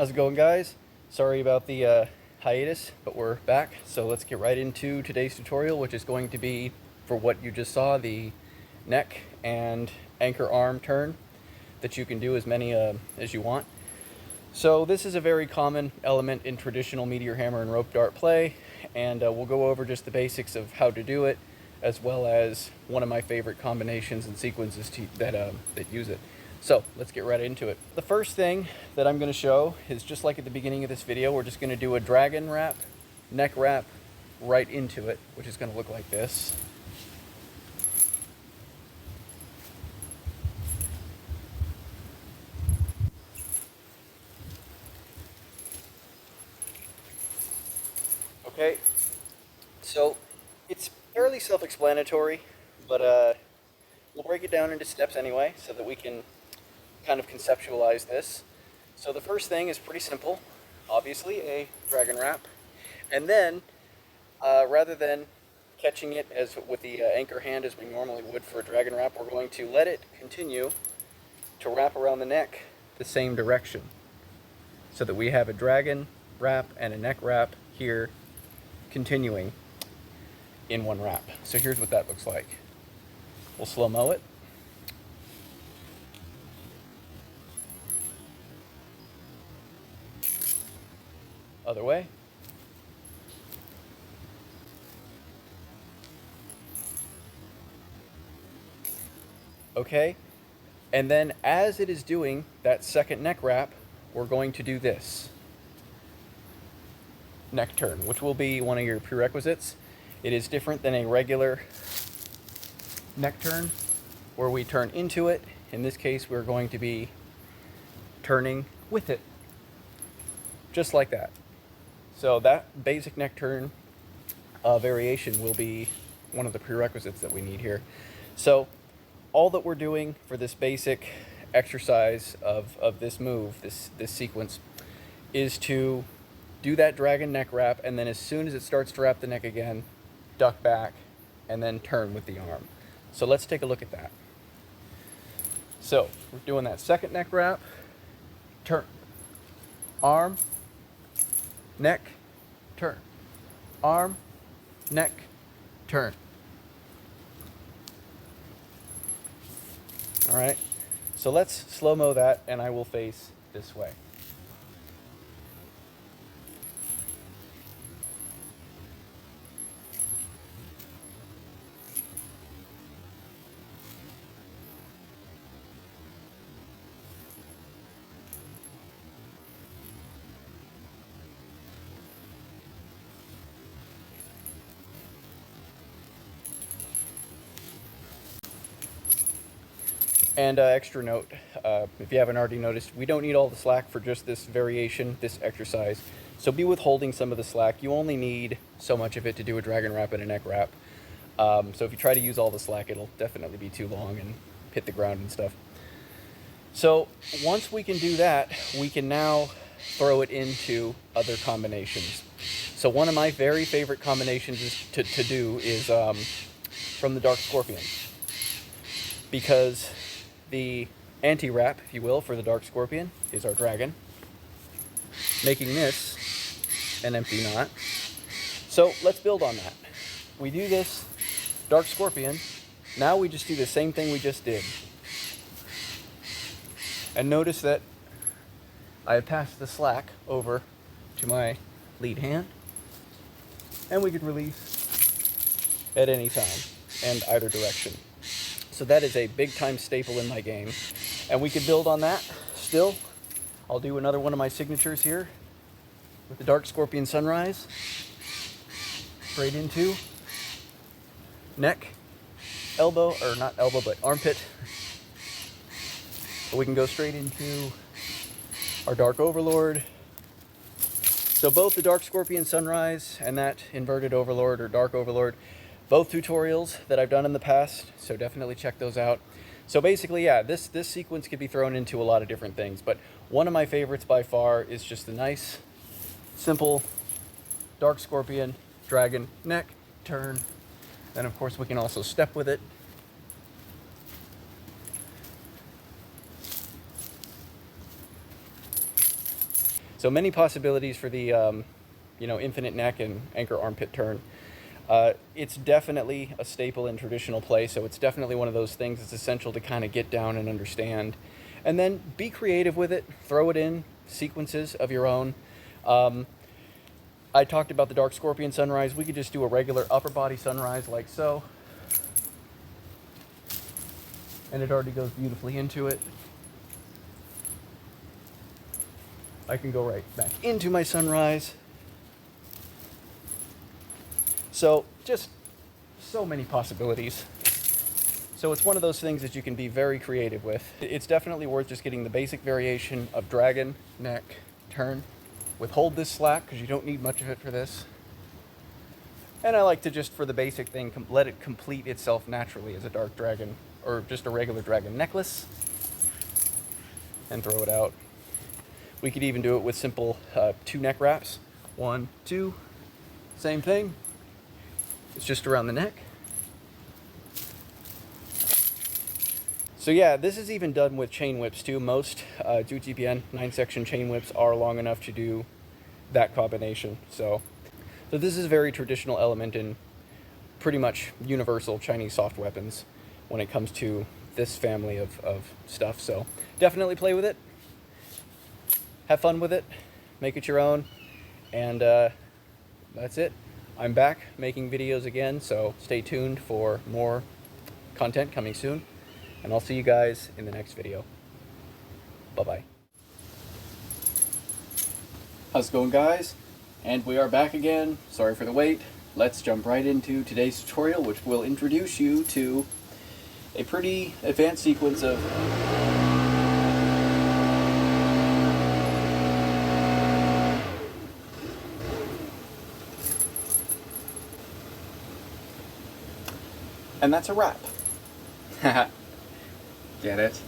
How's it going, guys? Sorry about the hiatus, but we're back. So let's get right into today's tutorial, which is going to be, for what you just saw, the neck and anchor arm turn that you can do as many as you want. So this is a very common element in traditional Meteor hammer and rope dart play, and we'll go over just the basics of how to do it, as well as one of my favorite combinations and sequences that use it. So let's get right into it. The first thing that I'm going to show is just like at the beginning of this video. We're just going to do a dragon wrap, neck wrap right into it, which is going to look like this. Okay, so it's fairly self-explanatory, but we'll break it down into steps anyway so that we can kind of conceptualize this. So the first thing is pretty simple, obviously a dragon wrap, and then rather than catching it as with the anchor hand as we normally would for a dragon wrap, we're going to let it continue to wrap around the neck the same direction, so that we have a dragon wrap and a neck wrap here continuing in one wrap. So here's what that looks like. We'll slow-mo it. Other way. Okay, and then as it is doing that second neck wrap, we're going to do this neck turn, which will be one of your prerequisites. It is different than a regular neck turn where we turn into it. In this case, we're going to be turning with it, just like that. So that basic neck turn variation will be one of the prerequisites that we need here. So all that we're doing for this basic exercise of this move, this sequence, is to do that dragon neck wrap, and then as soon as it starts to wrap the neck again, duck back and then turn with the arm. So let's take a look at that. So we're doing that second neck wrap, turn, arm, neck, turn, arm, neck, turn. All right, so let's slow-mo that, and I will face this way. And extra note, if you haven't already noticed, we don't need all the slack for just this variation, this exercise. So be withholding some of the slack. You only need so much of it to do a dragon wrap and a neck wrap. So if you try to use all the slack, it'll definitely be too long and hit the ground and stuff. So once we can do that, we can now throw it into other combinations. So one of my very favorite combinations to do is from the Dark Scorpion, because the anti-wrap, if you will, for the Dark Scorpion is our dragon, making this an empty knot. So let's build on that. We do this Dark Scorpion. Now we just do the same thing we just did. And notice that I have passed the slack over to my lead hand, and we can release at any time and either direction. So that is a big time staple in my game, and we could build on that still. I'll do another one of my signatures here with the Dark Scorpion Sunrise. Straight into neck, elbow, or not elbow, but armpit. So we can go straight into our Dark Overlord. So both the Dark Scorpion Sunrise and that inverted Overlord or Dark Overlord, both tutorials that I've done in the past, so definitely check those out. So basically, yeah, this sequence could be thrown into a lot of different things, but one of my favorites by far is just the nice, simple Dark Scorpion, dragon, neck, turn. Then of course we can also step with it. So many possibilities for the infinite neck and anchor armpit turn. It's definitely a staple in traditional play, so it's definitely one of those things that's essential to kind of get down and understand. And then be creative with it, throw it in sequences of your own. I talked about the Dark Scorpion sunrise. We could just do a regular upper body sunrise like so. And it already goes beautifully into it. I can go right back into my sunrise. So just so many possibilities. So it's one of those things that you can be very creative with. It's definitely worth just getting the basic variation of dragon, neck, turn. Withhold this slack because you don't need much of it for this. And I like to just, for the basic thing, let it complete itself naturally as a dark dragon or just a regular dragon necklace and throw it out. We could even do it with simple 2 neck wraps. 1, 2, same thing. It's just around the neck. So yeah, this is even done with chain whips too. Most GPN 9-section chain whips are long enough to do that combination. So this is a very traditional element in pretty much universal Chinese soft weapons when it comes to this family of stuff. So definitely play with it. Have fun with it. Make it your own. And that's it. I'm back making videos again, so stay tuned for more content coming soon. And I'll see you guys in the next video. Bye-bye. How's it going, guys? And we are back again. Sorry for the wait. Let's jump right into today's tutorial, which will introduce you to a pretty advanced sequence of and that's a wrap. Get it?